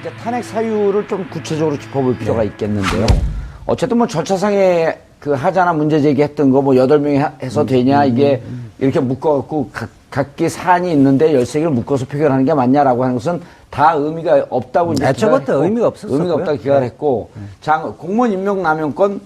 이제 탄핵 사유를 좀 구체적으로 짚어볼 필요가 있겠는데요. 어쨌든 뭐 절차상에 그 하자나 문제 제기했던 거 뭐 8명이 해서 되냐 이게 이렇게 묶어갖고 각기 사안이 있는데 13개를 묶어서 표결하는 게 맞냐라고 하는 것은 다 의미가 없다고 이제 애초부터 의미가 없었고요. 의미가 없다고 기각을 했고 공무원 임명 남용권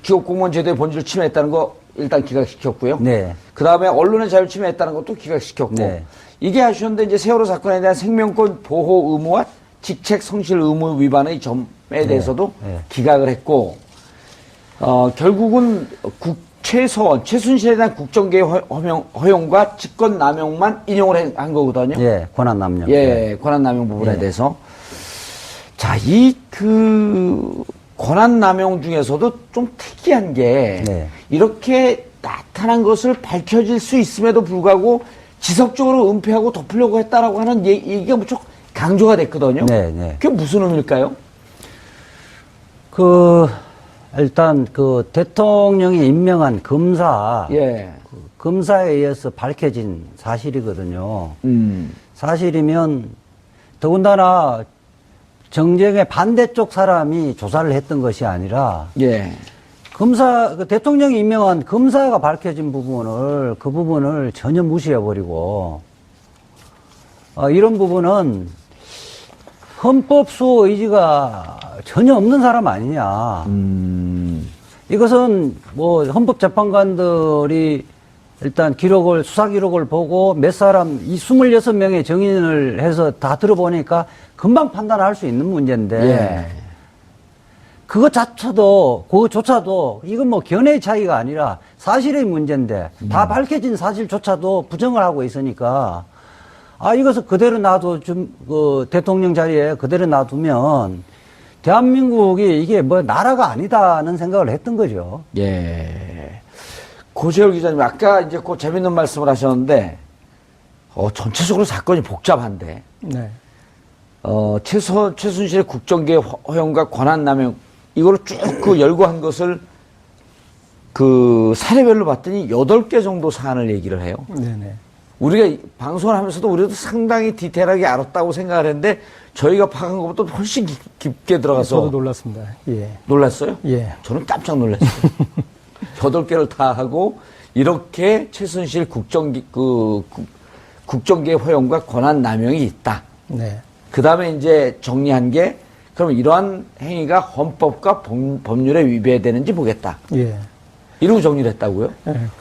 기업 공무원 제도의 본질을 침해했다는 거 일단 기각시켰고요. 네. 그 다음에 언론의 자유를 침해했다는 것도 기각시켰고 네. 이게 아쉬운데 이제 세월호 사건에 대한 생명권 보호 의무와 직책 성실 의무 위반의 점에 대해서도 네. 기각을 했고 결국은 최순실에 대한 국정개의 허용과 직권 남용만 인용을 한 거거든요. 예, 권한 남용. 예, 권한 남용 부분에 대해서. 자, 권한 남용 중에서도 좀 특이한 게 이렇게 나타난 것을 밝혀질 수 있음에도 불구하고 지속적으로 은폐하고 덮으려고 했다라고 하는 얘기가 무척 강조가 됐거든요. 그게 무슨 의미일까요? 일단 대통령이 임명한 검사, 검사에 의해서 밝혀진 사실이거든요. 사실이면 더군다나 정쟁의 반대쪽 사람이 조사를 했던 것이 아니라 대통령이 임명한 검사가 밝혀진 그 부분을 전혀 무시해버리고 이런 부분은 헌법 수호 의지가 전혀 없는 사람 아니냐. 이것은 뭐 헌법재판관들이 일단 수사 기록을 보고 몇 사람, 이 26명의 증인을 해서 다 들어보니까 금방 판단할 수 있는 문제인데, 그것조차도 이건 뭐 견해의 차이가 아니라 사실의 문제인데, 다 밝혀진 사실조차도 부정을 하고 있으니까, 이것을 그대로 대통령 자리에 그대로 놔두면, 대한민국이 이게 뭐 나라가 아니다는 생각을 했던 거죠. 고재열 기자님, 아까 이제 재밌는 말씀을 하셨는데, 전체적으로 사건이 복잡한데, 최순실의 국정개의 허용과 권한남용, 이거를 쭉 열거한 것을 사례별로 봤더니 8개 정도 사안을 얘기를 해요. 우리가 방송을 하면서도 우리도 상당히 디테일하게 알았다고 생각을 했는데, 저희가 파악한 것보다 훨씬 깊게 들어가서. 저도 놀랐습니다. 놀랐어요? 저는 깜짝 놀랐어요. 8개를 다 하고, 이렇게 최순실 국정개의 허용과 권한 남용이 있다. 그 다음에 이제 정리한 게, 그럼 이러한 행위가 헌법과 법률에 위배되는지 보겠다. 이러고 정리를 했다고요?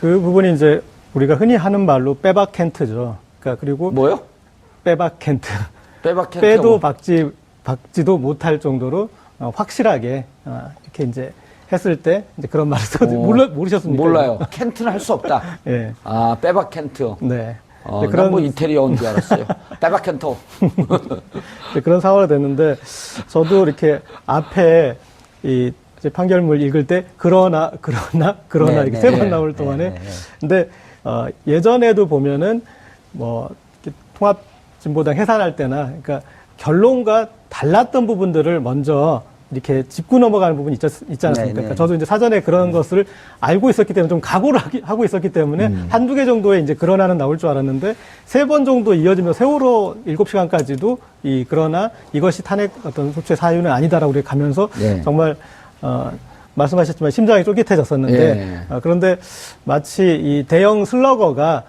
그 부분이 이제 우리가 흔히 하는 말로 빼박캔트죠. 그러니까 그리고. 뭐요? 빼박캔트. 빼박캔트. 빼도 박지도 못할 정도로 확실하게 이렇게 이제 했을 때 이제 그런 말을 모르셨습니까? 몰라요. 캔트는 할 수 없다. 빼박캔트. 그런 뭐 이태리어인 줄 알았어요. 빼박캔트. 그런 상황이 됐는데 저도 이렇게 앞에 이 판결문 읽을 때 그러나 이렇게 3번 나올 동안에 근데 예전에도 보면은 뭐 통합진보당 해산할 때나 그러니까 결론과 달랐던 부분들을 먼저 이렇게 짚고 넘어가는 부분이 있지 않습니까? 그러니까 저도 이제 사전에 그런 것을 알고 있었기 때문에 좀 각오를 하고 있었기 때문에 한두 개 정도의 이제 그러나는 나올 줄 알았는데 3번 정도 이어지면서 세월호 7시간까지도 그러나 이것이 탄핵 어떤 소추의 사유는 아니다라고 우리가 가면서 정말 말씀하셨지만 심장이 쫄깃해졌었는데 그런데 마치 이 대형 슬러거가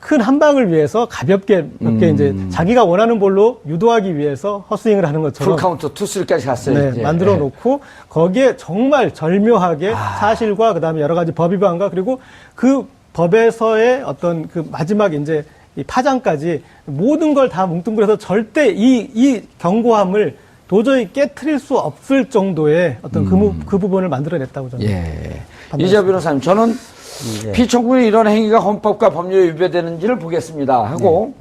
큰 한 방을 위해서 가볍게 몇 개 이제 자기가 원하는 볼로 유도하기 위해서 헛스윙을 하는 것처럼 풀카운트 2-3까지 갔어요. 만들어 놓고 거기에 정말 절묘하게 사실과 그다음에 여러 가지 법 위반과 그리고 그 법에서의 어떤 그 마지막 이제 이 파장까지 모든 걸 다 뭉뚱그려서 절대 이 경고함을 도저히 깨트릴 수 없을 정도의 어떤 그 부분을 만들어냈다고 저는. 이재 변호사님, 저는 피청구의 이런 행위가 헌법과 법률에 위배되는지를 보겠습니다 하고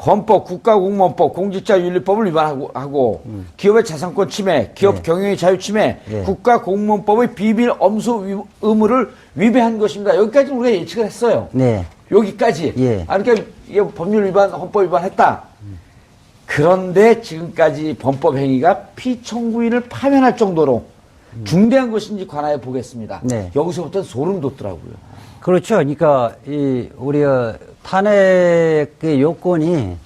헌법, 국가공무원법, 공직자윤리법을 위반하고 기업의 자산권 침해, 기업 경영의 자유 침해, 국가공무원법의 비밀 엄수 의무를 위배한 것입니다. 여기까지 우리가 예측을 했어요. 여기까지. 그러니까 이게 법률 위반, 헌법 위반했다. 그런데 지금까지 범법 행위가 피청구인을 파면할 정도로 중대한 것인지 관하여 보겠습니다. 여기서부터 소름 돋더라고요. 그렇죠. 그러니까 우리가 탄핵의 요건이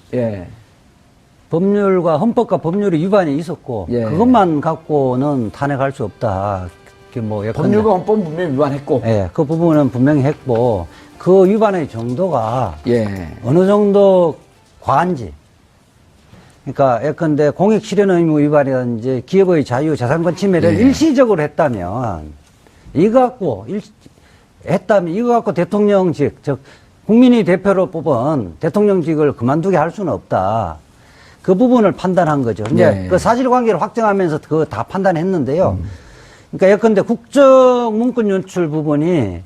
법률과 헌법과 법률의 위반이 있었고 예. 그것만 갖고는 탄핵할 수 없다. 뭐 법률과 헌법 분명히 위반했고. 예, 그 부분은 분명히 했고 그 위반의 정도가 예. 어느 정도 과한지. 그러니까 예컨대 공익 실현 의무 위반이라든지 기업의 자유 재산권 침해를 예. 일시적으로 했다면 이거 갖고 대통령직, 즉 국민이 대표로 뽑은 대통령직을 그만두게 할 수는 없다. 그 부분을 판단한 거죠. 이제 예. 그 사실관계를 확정하면서 그거 다 판단했는데요. 그러니까 예컨대 국정 문건 유출 부분이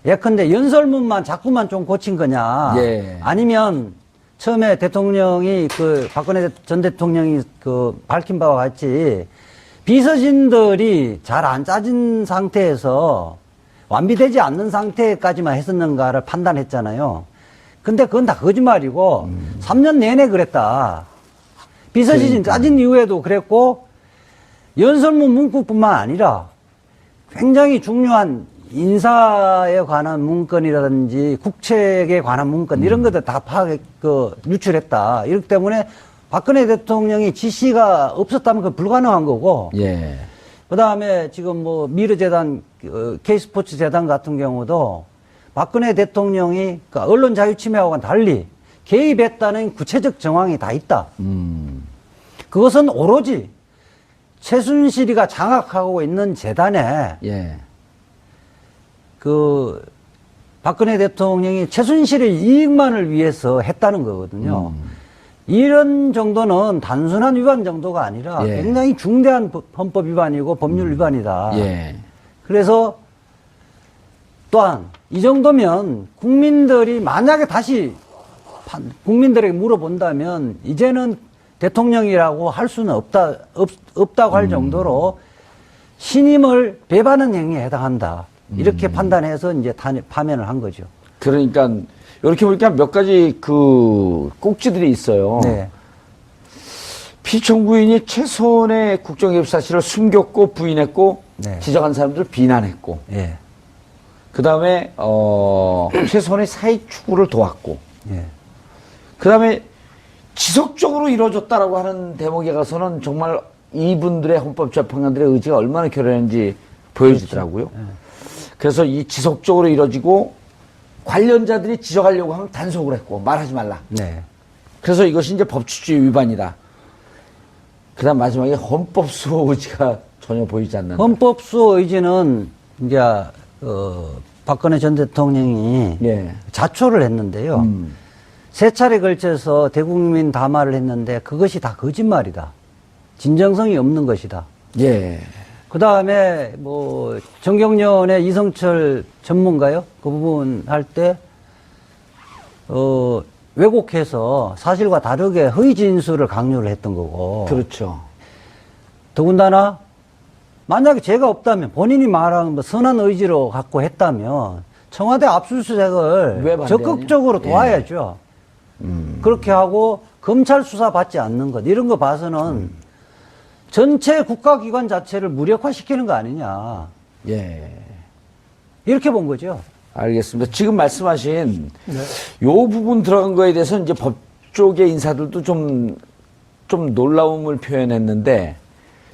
예컨대 연설문만 자꾸만 좀 고친 거냐. 예. 아니면 처음에 대통령이 박근혜 전 대통령이 밝힌 바와 같이 비서진들이 잘 안 짜진 상태에서 완비되지 않는 상태까지만 했었는가를 판단했잖아요. 근데 그건 다 거짓말이고 3년 내내 그랬다. 비서진 그러니까. 짜진 이후에도 그랬고 연설문 문구뿐만 아니라 굉장히 중요한 인사에 관한 문건이라든지 국책에 관한 문건 이런 것들 다 유출했다. 이렇기 때문에 박근혜 대통령이 지시가 없었다면 그건 불가능한 거고. 예. 그 다음에 지금 뭐 미르재단, K스포츠 재단 같은 경우도 박근혜 대통령이 그러니까 언론 자유 침해와는 달리 개입했다는 구체적 정황이 다 있다. 그것은 오로지 최순실이가 장악하고 있는 재단에 예. 박근혜 대통령이 최순실의 이익만을 위해서 했다는 거거든요. 이런 정도는 단순한 위반 정도가 아니라 예. 굉장히 중대한 헌법 위반이고 법률 위반이다. 예. 그래서 또한 이 정도면 국민들이 만약에 다시 국민들에게 물어본다면 이제는 대통령이라고 할 수는 없다고 할 정도로 신임을 배반하는 행위에 해당한다. 이렇게 판단해서 이제 파면을 한 거죠. 그러니까 이렇게 보니까 몇 가지 꼭지들이 있어요. 네. 피청구인이 최소한의 국정개입 사실을 숨겼고 부인했고 네. 지적한 사람들을 비난했고 예. 그 다음에 최소한의 사익 추구를 도왔고 예. 그 다음에 지속적으로 이루어졌다라고 하는 대목에 가서는 정말 이분들의 헌법재판관들의 의지가 얼마나 결연한지 보여지더라고요. 그렇죠. 그래서 이 지속적으로 이루어지고 관련자들이 지적하려고 하면 단속을 했고 말하지 말라. 네. 그래서 이것이 이제 법치주의 위반이다. 그 다음 마지막에 헌법 수호 의지가 전혀 보이지 않는다. 헌법 수호 의지는 이제 박근혜 전 대통령이 예. 자초를 했는데요. 세 차례 걸쳐서 대국민 담화를 했는데 그것이 다 거짓말이다. 진정성이 없는 것이다. 예. 그 다음에 뭐 정경련의 이성철 전문가요? 그 부분 할 때 왜곡해서 사실과 다르게 허위 진술을 강요를 했던 거고. 그렇죠. 더군다나 만약에 죄가 없다면 본인이 말하는 뭐 선한 의지로 갖고 했다면 청와대 왜 압수수색을 반대하냐? 적극적으로 예. 도와야죠. 그렇게 하고 검찰 수사 받지 않는 것 이런 거 봐서는 전체 국가기관 자체를 무력화시키는 거 아니냐. 예. 이렇게 본 거죠. 알겠습니다. 지금 말씀하신 네. 요 부분 들어간 거에 대해서 이제 법 쪽의 인사들도 좀 놀라움을 표현했는데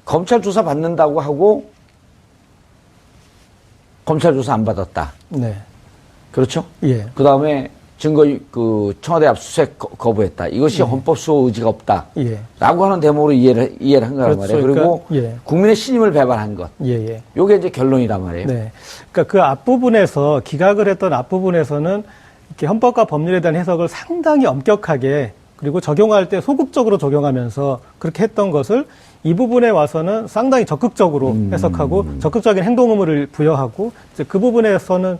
검찰 조사 받는다고 하고 검찰 조사 안 받았다. 네. 그렇죠? 예. 그 다음에 증거 청와대 압수수색 거부했다. 이것이 헌법 수호 의지가 없다. 예. 라고 하는 대목으로 이해를 한 거란 그렇죠. 말이에요. 그리고 그러니까, 예. 국민의 신임을 배반한 것. 예, 예. 요게 이제 결론이란 말이에요. 네. 그러니까 그 앞부분에서 기각을 했던 앞부분에서는 이렇게 헌법과 법률에 대한 해석을 상당히 엄격하게 그리고 적용할 때 소극적으로 적용하면서 그렇게 했던 것을 이 부분에 와서는 상당히 적극적으로 해석하고 적극적인 행동 의무를 부여하고 이제 그 부분에서는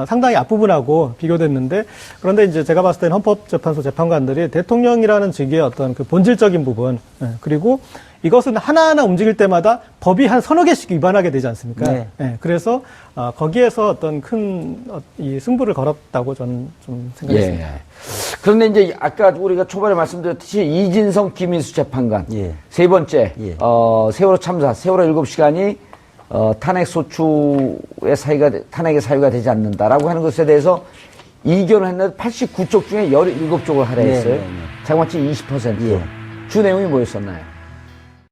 상당히 앞부분하고 비교됐는데 그런데 이제 제가 봤을 때는 헌법재판소 재판관들이 대통령이라는 직의 어떤 그 본질적인 부분 그리고 이것은 하나하나 움직일 때마다 법이 한 서너 개씩 위반하게 되지 않습니까? 네. 네, 그래서 거기에서 어떤 큰 이 승부를 걸었다고 저는 좀 생각했습니다. 예. 그런데 이제 아까 우리가 초반에 말씀드렸듯이 이진성 김인수 재판관 예. 세 번째 예. 세월호 참사 세월호 7시간이 탄핵 소추의 탄핵의 사유가 되지 않는다라고 하는 것에 대해서 이견을 했는데 89쪽 중에 17쪽을 할애했어요. 네, 네, 네. 자그마치 20%. 예. 주 내용이 뭐였었나요?